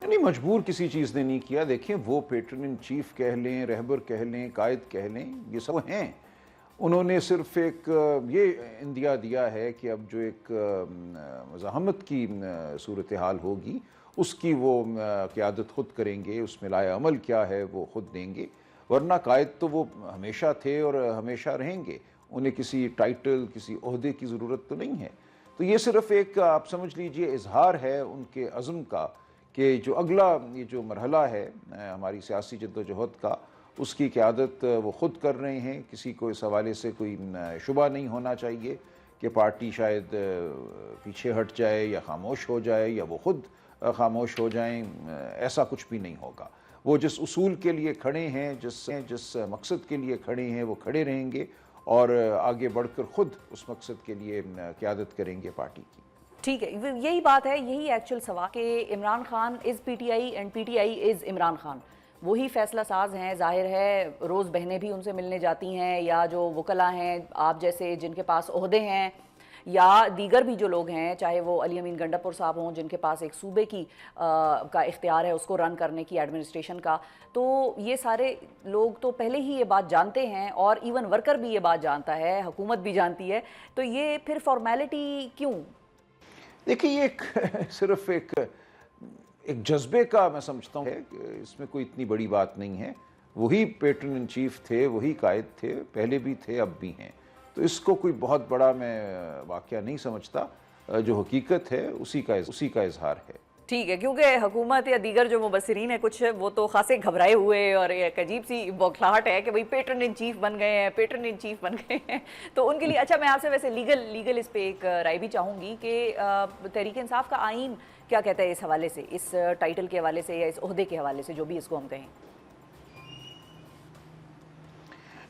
नहीं, मजबूर किसी चीज़ ने नहीं किया। देखिए, वो पैटर्न इन चीफ कह लें, रहबर कह लें, कायद कह लें, ये सब हैं। उन्होंने सिर्फ एक ये इंदिया दिया है कि अब जो एक मज़ाहमत की सूरत हाल होगी, उसकी वो क़यादत ख़ुद करेंगे, उसमें लाए अमल क्या है वो ख़ुद देंगे। वरना कायद तो वो हमेशा थे और हमेशा रहेंगे। उन्हें किसी टाइटल, किसी ओहदे की ज़रूरत तो नहीं है। तो ये सिर्फ एक आप समझ लीजिए इजहार है उनके अज़्म का कि जो अगला ये जो मरहला है हमारी सियासी जद्दोजहद का, उसकी क़यादत वो ख़ुद कर रहे हैं। किसी को इस हवाले से कोई शुबा नहीं होना चाहिए कि पार्टी शायद पीछे हट जाए या खामोश हो जाए या वो ख़ुद खामोश हो जाएं, ऐसा कुछ भी नहीं होगा। वो जिस उसूल के लिए खड़े हैं, जिस मकसद के लिए खड़े हैं, वो खड़े रहेंगे और आगे बढ़कर ख़ुद उस मकसद के लिए क़यादत करेंगे पार्टी की। ठीक है, यही बात है, यही एक्चुअल सवाल कि Imran Khan is PTI and PTI is Imran Khan. वही फैसला साज हैं, जाहिर है रोज़ बहनें भी उनसे मिलने जाती हैं, या जो वकला हैं आप जैसे जिनके पास ओहदे हैं, या दीगर भी जो लोग हैं, चाहे वो अली अमीन गंडापुर साहब हों जिनके पास एक सूबे की का इख्तियार है उसको रन करने की, एडमिनिस्ट्रेशन का। तो ये सारे लोग तो पहले ही ये बात जानते हैं और इवन वर्कर भी ये बात जानता है, हुकूमत भी जानती है। तो ये फिर फॉर्मेलिटी क्यों? देखिए, ये एक सिर्फ एक जज्बे का मैं समझता हूँ, इसमें कोई इतनी बड़ी बात नहीं है। वही पैटर्न इन चीफ थे, वही कायद थे, पहले भी थे, अब भी हैं। तो इसको कोई बहुत बड़ा मैं वाक़या नहीं समझता। जो हकीकत है उसी का इजहार है। ठीक है, क्योंकि हुकूमत या दीगर जो मुबस्सिरीन है कुछ, वो तो खासे घबराए हुए और एक अजीब सी बौखलाहट है कि भाई पैटर्न इन चीफ बन गए हैं, पैटर्न इन चीफ बन गए हैं। तो उनके लिए अच्छा, मैं आपसे वैसे लीगल इस पे एक राय भी चाहूँगी कि तहरीक इंसाफ का आइन क्या कहता है इस हवाले से, इस टाइटल के हवाले से या इस ओहदे के हवाले से, जो भी इसको हम कहें।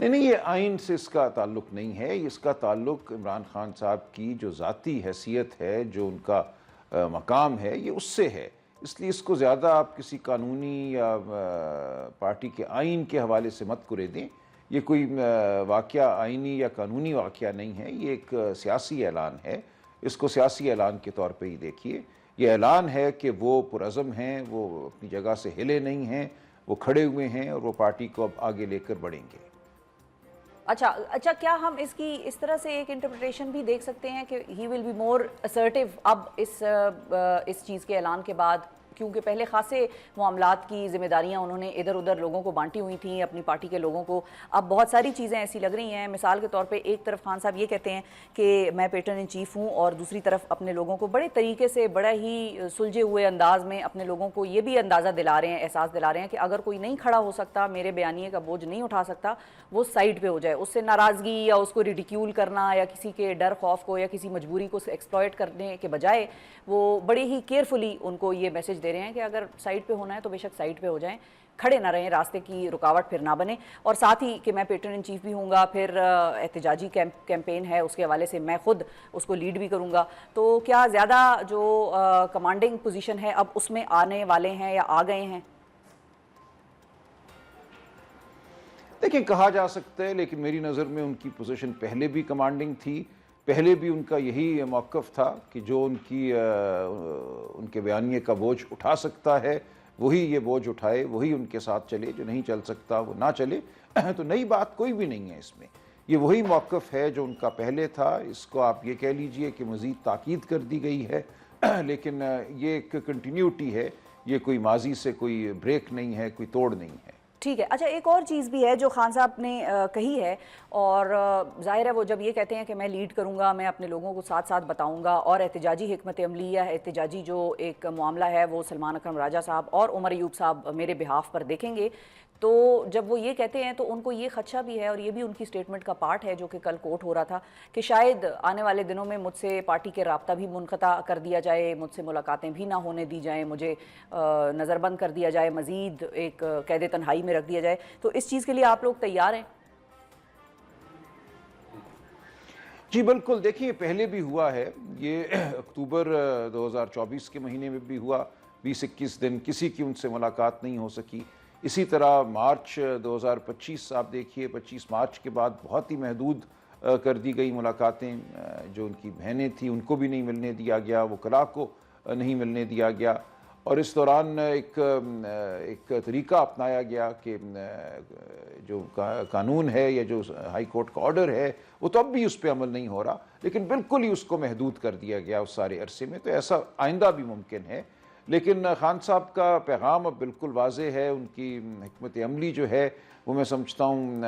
नहीं, ये आइन से इसका ताल्लुक़ नहीं है। इसका ताल्लुक़ इमरान खान साहब की जो ज़ाती हैसियत है, जो उनका मकाम है, ये उससे है। इसलिए इसको ज़्यादा आप किसी कानूनी या पार्टी के आइन के हवाले से मत कुरे दें। ये कोई वाक़या आइनी या कानूनी वाक़या नहीं है, ये एक सियासी ऐलान है। इसको सियासी ऐलान के तौर पे ही देखिए। ये ऐलान है कि वो पुरअज़्म हैं, वो अपनी जगह से हिले नहीं हैं, वो खड़े हुए हैं और वो पार्टी को अब आगे लेकर बढ़ेंगे। अच्छा, क्या हम इसकी इस तरह से एक इंटरप्रिटेशन भी देख सकते हैं कि he will be more assertive अब इस चीज़ के ऐलान के बाद, क्योंकि पहले खासे मामलात की जिम्मेदारियां उन्होंने इधर उधर लोगों को बांटी हुई थी, अपनी पार्टी के लोगों को। अब बहुत सारी चीज़ें ऐसी लग रही हैं, मिसाल के तौर पे एक तरफ खान साहब ये कहते हैं कि मैं पैटर्न इन चीफ हूँ, और दूसरी तरफ अपने लोगों को बड़े तरीके से, बड़ा ही सुलझे हुए अंदाज में अपने लोगों को ये भी अंदाज़ा दिला रहे हैं, एहसास दिला रहे हैं कि अगर कोई नहीं खड़ा हो सकता, मेरे बयानिए का बोझ नहीं उठा सकता, वो साइड पर हो जाए। उससे नाराज़गी या उसको रिडिक्यूल करना या किसी के डर खौफ को या किसी मजबूरी को एक्सप्लॉयट करने के बजाय वो बड़े ही केयरफुली उनको ये मैसेज दे रहे हैं कि अगर साइड पे होना है तो बेशक साइड पे हो जाएं, खड़े ना रहें, रास्ते की रुकावट फिर ना बने। और साथ ही कि मैं पैटर्न इन चीफ भी हूँगा, फिर एहतजाजी कैंपेन है उसके हवाले से मैं खुद उसको लीड भी करूँगा। तो क्या ज़्यादा जो कमांडिंग पोजीशन है अब उसमें आने वाले हैं या आ गए हैं? देखिए, कहा जा सकता है, लेकिन मेरी नज़र में उनकी पोजीशन पहले भी कमांडिंग थी। पहले भी उनका यही मौक़िफ़ था कि जो उनके बयानिए का बोझ उठा सकता है वही ये बोझ उठाए, वही उनके साथ चले, जो नहीं चल सकता वो ना चले। तो नई बात कोई भी नहीं है इसमें। ये वही मौक़िफ़ है जो उनका पहले था। इसको आप ये कह लीजिए कि मज़ीद ताकीद कर दी गई है, लेकिन ये एक कंटिन्यूटी है, ये कोई माजी से कोई ब्रेक नहीं है, कोई तोड़ नहीं है। ठीक है। अच्छा, एक और चीज़ भी है जो खान साहब ने कही है, और ज़ाहिर है वो जब ये कहते हैं कि मैं लीड करूँगा, मैं अपने लोगों को साथ साथ बताऊँगा, और एहतजाजी हिकमत अमली या एहतजाजी जो एक मामला है वो सलमान अकरम राजा साहब और उमर अयूब साहब मेरे बिहाफ पर देखेंगे। तो जब वो ये कहते हैं तो उनको ये खदशा भी है, और ये भी उनकी स्टेटमेंट का पार्ट है जो कि कल कोट हो रहा था, कि शायद आने वाले दिनों में मुझसे पार्टी के राब्ता भी मुनक़ता कर दिया जाए, मुझसे मुलाकातें भी ना होने दी जाएँ, मुझे नज़रबंद कर दिया जाए, मज़ीद एक कैद तन्हाई में रख दिया जाए। तो इस चीज़ के लिए आप लोग तैयार हैं? जी बिल्कुल। देखिए, पहले भी हुआ है ये। अक्टूबर 2024 के महीने में भी हुआ, 20-21 दिन किसी की उनसे मुलाकात नहीं हो सकी। इसी तरह मार्च 2025 आप देखिए, 25 मार्च के बाद बहुत ही महदूद कर दी गई मुलाकातें। जो उनकी बहनें थी उनको भी नहीं मिलने दिया गया, वकला को नहीं मिलने दिया गया। और इस दौरान एक तरीका अपनाया गया कि जो कानून है या जो हाई कोर्ट का ऑर्डर है वो तो अब भी उस पर अमल नहीं हो रहा, लेकिन बिल्कुल ही उसको महदूद कर दिया गया उस सारे अरसे में। तो ऐसा आइंदा भी मुमकिन है। लेकिन खान साहब का पैगाम अब बिल्कुल वाज़े है, उनकी हिकमत अमली जो है वो मैं समझता हूँ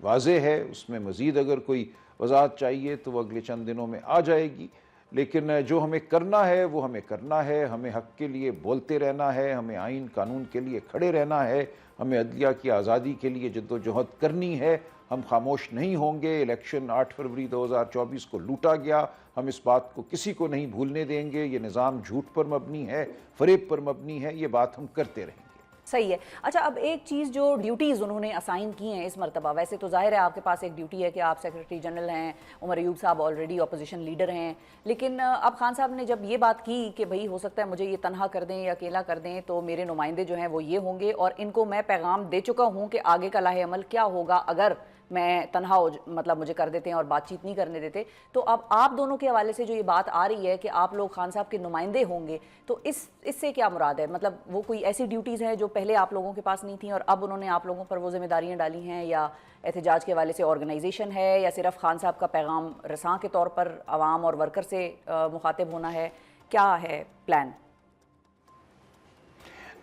वाज़े है। उसमें मज़ीद अगर कोई वजाहत चाहिए तो वो अगले चंद दिनों में आ जाएगी। लेकिन जो हमें करना है वो हमें करना है। हमें हक़ के लिए बोलते रहना है, हमें आइन कानून के लिए खड़े रहना है, हमें अदलिया की आज़ादी के लिए जद्दोजहद करनी है। हम खामोश नहीं होंगे। इलेक्शन 8 फरवरी 2024 को लूटा गया, हम इस बात को किसी को नहीं भूलने देंगे। ये निज़ाम झूठ पर मबनी है, फ़रेब पर मबनी है, ये बात हम करते रहेंगे। सही है। अच्छा, अब एक चीज़ जो ड्यूटीज़ उन्होंने असाइन की हैं इस मरतबा, वैसे तो जाहिर है आपके पास एक ड्यूटी है कि आप सेक्रेटरी जनरल हैं, उमर अयूब साहब ऑलरेडी अपोजिशन लीडर हैं, लेकिन अब खान साहब ने जब ये बात की कि भाई हो सकता है मुझे ये तनहा कर दें या अकेला कर दें तो मेरे नुमाइंदे जो हैं वो ये होंगे, और इनको मैं पैगाम दे चुका हूँ कि आगे का लाहे अमल क्या होगा अगर मैं तनहा मतलब मुझे कर देते हैं और बातचीत नहीं करने देते। तो अब आप दोनों के हवाले से जो ये बात आ रही है कि आप लोग खान साहब के नुमाइंदे होंगे, तो इससे क्या मुराद है? मतलब वो कोई ऐसी ड्यूटीज़ हैं जो पहले आप लोगों के पास नहीं थी और अब उन्होंने आप लोगों पर वो जिम्मेदारियां डाली हैं, या एहतजाज के हवाले से ऑर्गेनाइजेशन है, या सिर्फ खान साहब का पैगाम रसां के तौर पर आवाम और वर्कर से मुखातिब होना है? क्या है प्लान?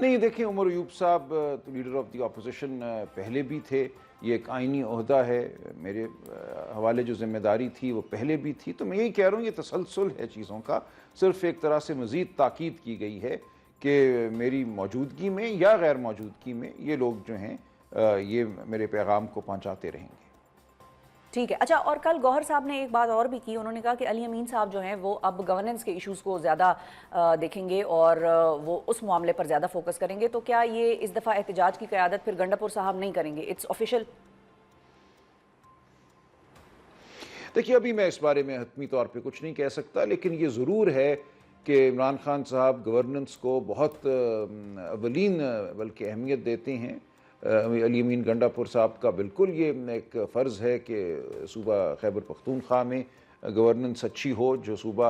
नहीं, देखिए, उमर अयूब साहब तो लीडर ऑफ द अपोजिशन पहले भी थे। ये एक आइनी ओहदा है। मेरे हवाले जो जिम्मेदारी थी वो पहले भी थी। तो मैं यही कह रहा हूँ, ये तसलसल है चीज़ों का। सिर्फ एक तरह से मज़ीद ताकीद की गई है कि मेरी मौजूदगी में या गैर मौजूदगी में ये लोग जो हैं ये मेरे पैगाम को पहुँचाते रहेंगे। ठीक है। अच्छा, और कल गौहर साहब ने एक बात और भी की, उन्होंने कहा कि अली अमीन साहब जो हैं वो अब गवर्नेंस के इश्यूज़ को ज़्यादा देखेंगे और वो उस मामले पर ज़्यादा फोकस करेंगे। तो क्या ये इस दफ़ा एहतजाज की क़यादत फिर गंडापुर साहब नहीं करेंगे? It's official? देखिए, अभी मैं इस बारे में हतमी तौर पे कुछ नहीं कह सकता, लेकिन ये ज़रूर है कि इमरान खान साहब गवर्नेंस को बहुत अवलीन बल्कि अहमियत देते हैं। अली अमीन गंडापुर साहब का बिल्कुल ये एक फ़र्ज़ है कि सूबा खैबर पख्तूनख्वा में गवर्नेंस अच्छी हो। जो सूबा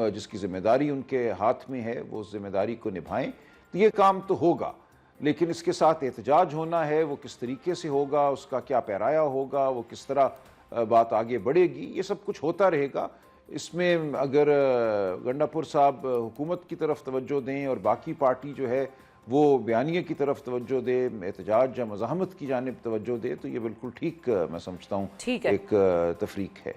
जिसकी ज़िम्मेदारी उनके हाथ में है वो उस ज़िम्मेदारी को निभाएं। तो ये काम तो होगा, लेकिन इसके साथ एहतजाज होना है। वो किस तरीके से होगा, उसका क्या पैराया होगा, वो किस तरह बात आगे बढ़ेगी, ये सब कुछ होता रहेगा। इसमें अगर गंडापुर साहब हुकूमत की तरफ तवज्जो दें और बाकी पार्टी जो है वो बयानिए की तरफ तवज्जो दे, एहतजाज या मज़ाहमत की जानिब तवज्जो दे, तो ये बिल्कुल ठीक मैं समझता हूँ एक तफरीक है।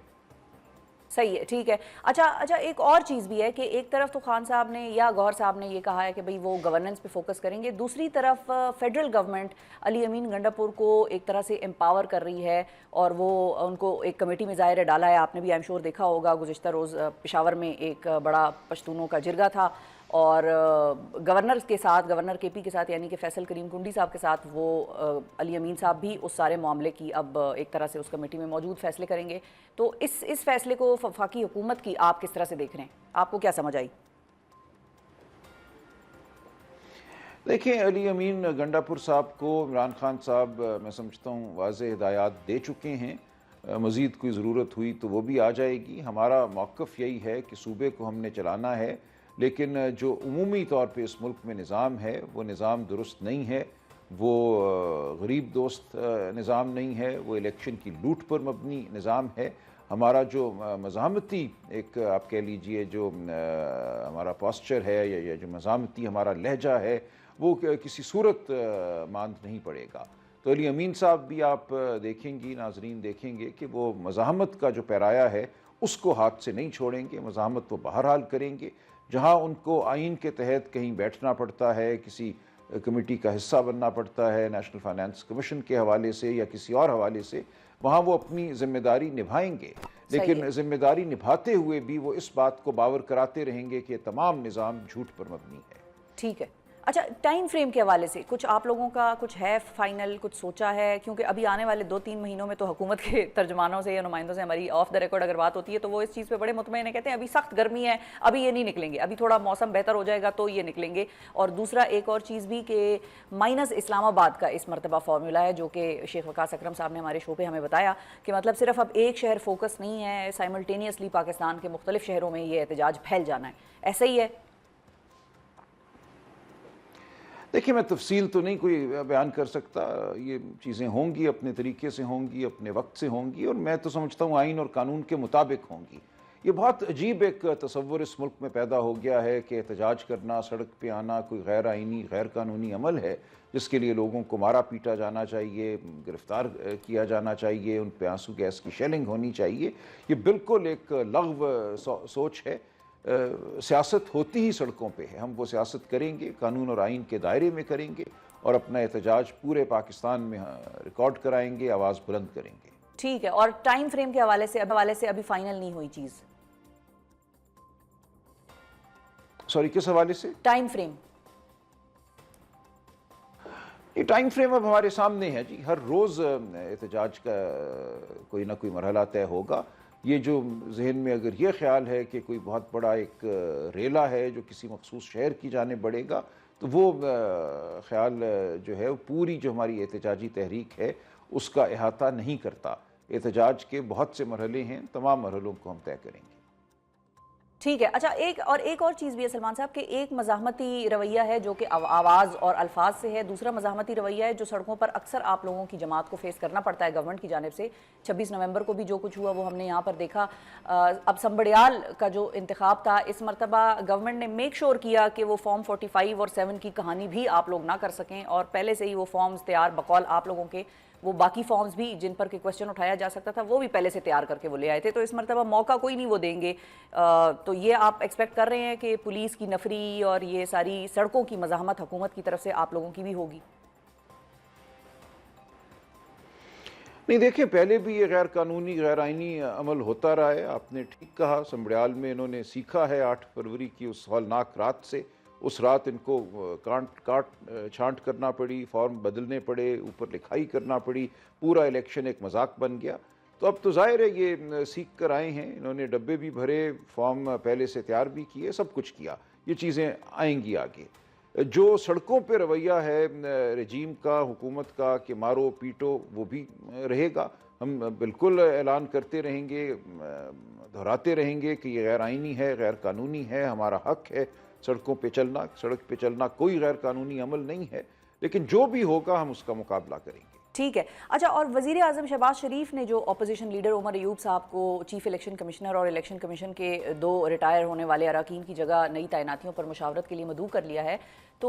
सही है, ठीक है। अच्छा, एक और चीज़ भी है कि एक तरफ तो खान साहब ने या गौहर साहब ने ये कहा है कि भाई वो गवर्नेंस पे फोकस करेंगे, दूसरी तरफ फेडरल गवर्नमेंट अली अमीन गंडापुर को एक तरह से एम्पावर कर रही है और वो उनको एक कमेटी में ज़ाहिर डाला है। आपने भी आई एम श्योर देखा होगा, गुज़िश्ता रोज़ पेशावर में एक बड़ा पश्तूनों का जिरगा था और गवर्नर के साथ, गवर्नर केपी के साथ यानी कि फैसल करीम कुंडी साहब के साथ वो अली अमीन साहब भी उस सारे मामले की अब एक तरह से उस कमेटी में मौजूद फैसले करेंगे। तो इस फैसले को वफाकी हुकूमत की आप किस तरह से देख रहे हैं? आपको क्या समझ आई? देखिए, अली अमीन गंडापुर साहब को इमरान खान साहब मैं समझता हूँ वाज़ेह हिदायत दे चुके हैं। मज़ीद कोई ज़रूरत हुई तो वो भी आ जाएगी। हमारा मौक़िफ़ यही है कि सूबे को हमने चलाना है, लेकिन जो उमूमी तौर पे इस मुल्क में निज़ाम है वो निज़ाम दुरुस्त नहीं है। वो गरीब दोस्त निज़ाम नहीं है, वो इलेक्शन की लूट पर मबनी निज़ाम है। हमारा जो मज़ामती एक आप कह लीजिए जो हमारा पोस्चर है या जो मज़ामती हमारा लहजा है वो किसी सूरत मांद नहीं पड़ेगा। तो अली अमीन साहब भी आप देखेंगी, नाजरीन देखेंगे कि वो मज़ाहमत का जो पैराया है उसको हाथ से नहीं छोड़ेंगे। मज़ाहमत वो बहरहाल करेंगे। जहाँ उनको आइन के तहत कहीं बैठना पड़ता है, किसी कमेटी का हिस्सा बनना पड़ता है नेशनल फाइनेंस कमीशन के हवाले से या किसी और हवाले से, वहाँ वो अपनी ज़िम्मेदारी निभाएंगे। लेकिन ज़िम्मेदारी निभाते हुए भी वो इस बात को बावर कराते रहेंगे कि तमाम निज़ाम झूठ पर मबनी है। ठीक है। अच्छा, टाइम फ्रेम के हवाले से कुछ आप लोगों का कुछ है फाइनल, कुछ सोचा है? क्योंकि अभी आने वाले 2-3 महीनों में तो हुकूमत के तर्जमानों से या नुमाइंदों से हमारी ऑफ द रिकॉर्ड अगर बात होती है तो वो इस चीज़ पे बड़े मुतमईन है, कहते हैं अभी सख्त गर्मी है, अभी ये नहीं निकलेंगे, अभी थोड़ा मौसम बेहतर हो जाएगा तो ये निकलेंगे। और दूसरा एक और चीज़ भी कि माइनस इस्लामाबाद का इस मरतबा फार्मूला है जो कि शेख वकास अकरम साहब ने हमारे शो पर हमें बताया कि मतलब सिर्फ अब एक शहर फोकस नहीं है, साइमल्टेनियसली पाकिस्तान के मुख्तलिफ शहरों में ये एहतजाज फैल जाना है। ऐसा ही है? देखिए, मैं तफ़सील तो नहीं कोई बयान कर सकता। ये चीज़ें होंगी, अपने तरीके से होंगी, अपने वक्त से होंगी, और मैं तो समझता हूँ आइन और कानून के मुताबिक होंगी। ये बहुत अजीब एक तसव्वुर इस मुल्क में पैदा हो गया है कि एहतजाज करना, सड़क पे आना कोई गैर आइनी, गैर कानूनी अमल है, जिसके लिए लोगों को मारा पीटा जाना चाहिए, गिरफ्तार किया जाना चाहिए, उन पे आंसू गैस की शेलिंग होनी चाहिए। ये बिल्कुल एक लग़्व सोच है। सियासत होती ही सड़कों पे है। हम वो सियासत करेंगे, कानून और आइन के दायरे में करेंगे, और अपना एहतजाज पूरे पाकिस्तान में रिकॉर्ड कराएंगे, आवाज़ बुलंद करेंगे। ठीक है, और टाइम फ्रेम के हवाले से अभी फाइनल नहीं हुई चीज़? सॉरी, किस हवाले से? Time frame. ये टाइम फ्रेम अब हमारे सामने है जी। हर रोज़ एहतजाज का कोई ना कोई मरहला तय होगा। ये जो जहन में अगर ये ख्याल है कि कोई बहुत बड़ा एक रेला है जो किसी मखसूस शहर की जानिब बढ़ेगा, तो वो ख्याल जो है, वो पूरी जो हमारी एहतजाजी तहरीक है उसका अहाता नहीं करता। एहतजाज के बहुत से मरहले हैं, तमाम मरहलों को हम तय करेंगे। ठीक है। अच्छा, एक और चीज़ भी है सलमान साहब, कि एक मज़ाहमती रवैया है जो कि आवाज़ और अल्फाज से है, दूसरा मज़ाहमती रवैया है जो सड़कों पर अक्सर आप लोगों की जमात को फेस करना पड़ता है गवर्नमेंट की जानिब से। 26 नवंबर को भी जो कुछ हुआ वो हमने यहाँ पर देखा। अब संबड़ियाल का जो इंतखाब था, इस मरतबा गवर्नमेंट ने मेक श्योर किया कि वो फॉर्म 45 और 7 की कहानी भी आप लोग ना कर सकें, और पहले से ही वो फॉर्म्स तैयार बकौल आप लोगों के, वो बाकी फॉर्म्स भी जिन पर के क्वेश्चन उठाया जा सकता था वो भी पहले से तैयार करके वो ले आए थे। तो इस मरतबा मौका कोई नहीं वो देंगे। तो ये आप एक्सपेक्ट कर रहे हैं कि पुलिस की नफरी और ये सारी सड़कों की मज़ाहमत हुकूमत की तरफ से आप लोगों की भी होगी? नहीं, देखिए, पहले भी ये गैर कानूनी, गैर आइनी अमल होता रहा है। आपने ठीक कहा, संबड़ियाल में इन्होंने सीखा है 8 फरवरी की उस हौलनाक रात से। उस रात इनको छांट करना पड़ी, फॉर्म बदलने पड़े, ऊपर लिखाई करना पड़ी, पूरा इलेक्शन एक मजाक बन गया। तो अब तो जाहिर है ये सीख कर आए हैं, इन्होंने डब्बे भी भरे, फॉर्म पहले से तैयार भी किए, सब कुछ किया। ये चीज़ें आएंगी आगे। जो सड़कों पे रवैया है रजीम का, हुकूमत का, कि मारो पीटो, वो भी रहेगा। हम बिल्कुल ऐलान करते रहेंगे, दोहराते रहेंगे कि ये गैर आइनी है, गैर कानूनी है, हमारा हक है सड़कों पे चलना। सड़क पे चलना कोई गैर कानूनी अमल नहीं है, लेकिन जो भी होगा हम उसका मुकाबला करेंगे। ठीक है। अच्छा, और वज़ीर आज़म शहबाज शरीफ ने जो अपोजिशन लीडर उमर अयूब साहब को चीफ इलेक्शन कमिश्नर और इलेक्शन कमीशन के 2 रिटायर होने वाले अरकान की जगह नई तैनातियों पर मुशावरत के लिए मदऊ कर लिया है, तो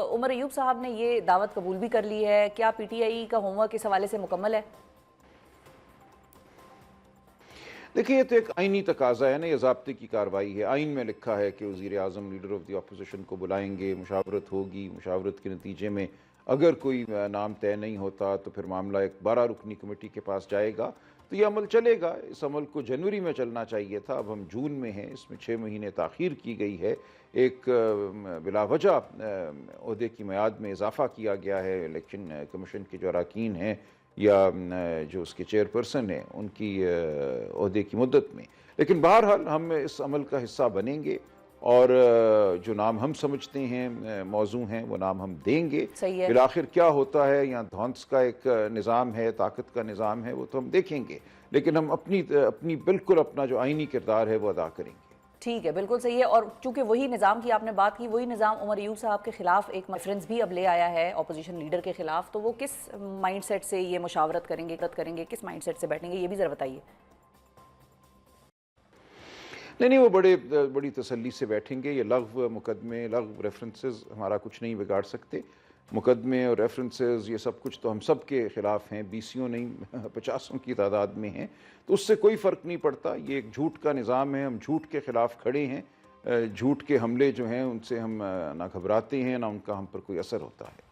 उमर अयूब साहब ने ये दावत कबूल भी कर ली है। क्या PTI का होमवर्क इस हवाले से मुकम्मल है? देखिए, ये तो एक आइनी तकाजा है ना, ये ज़ाब्ते की कार्रवाई है। आइन में लिखा है कि वज़ीर आज़म लीडर ऑफ द अपोजिशन को बुलाएंगे, मुशावरत होगी, मुशावरत के नतीजे में अगर कोई नाम तय नहीं होता तो फिर मामला एक 12 रुकनी कमेटी के पास जाएगा, तो ये अमल चलेगा। इस अमल को जनवरी में चलना चाहिए था, अब हम जून में हैं, इसमें 6 महीने ताख़ीर की गई है। एक बिलावजह ओहदे की मियाद में इजाफ़ा किया गया है इलेक्शन कमीशन के जो अरकान हैं या जो उसके चेयरपर्सन हैं उनकी ओहदे की मुद्दत में। लेकिन बहरहाल हम इस अमल का हिस्सा बनेंगे, और जो नाम हम समझते हैं मौजू हैं वो नाम हम देंगे। फिर आखिर क्या होता है, यहाँ ध्वंस का एक निज़ाम है, ताकत का निज़ाम है, वो तो हम देखेंगे, लेकिन हम अपनी बिल्कुल अपना जो आइनी किरदार है वो अदा करेंगे। ठीक है, बिल्कुल सही है। और चूंकि वही निज़ाम की आपने बात की, वही निज़ाम उमर अयूब साहब के खिलाफ एक रेफरेंस भी अब ले आया है अपोजिशन लीडर के खिलाफ, तो वो किस माइंडसेट से ये मुशावरत करेंगे, किस माइंडसेट से बैठेंगे, ये भी ज़रा बताइए। नहीं, वो बड़ी तसल्ली से बैठेंगे। ये लग़्व मुकदमे, लग़्व रेफरेंसेस हमारा कुछ नहीं बिगाड़ सकते। मुकदमे और रेफरेंसेस ये सब कुछ तो हम सब के ख़िलाफ़ हैं, 20 नहीं 50 की तादाद में हैं, तो उससे कोई फ़र्क नहीं पड़ता। ये एक झूठ का निज़ाम है, हम झूठ के ख़िलाफ़ खड़े हैं। झूठ के हमले जो हैं उनसे हम ना घबराते हैं, ना उनका हम पर कोई असर होता है।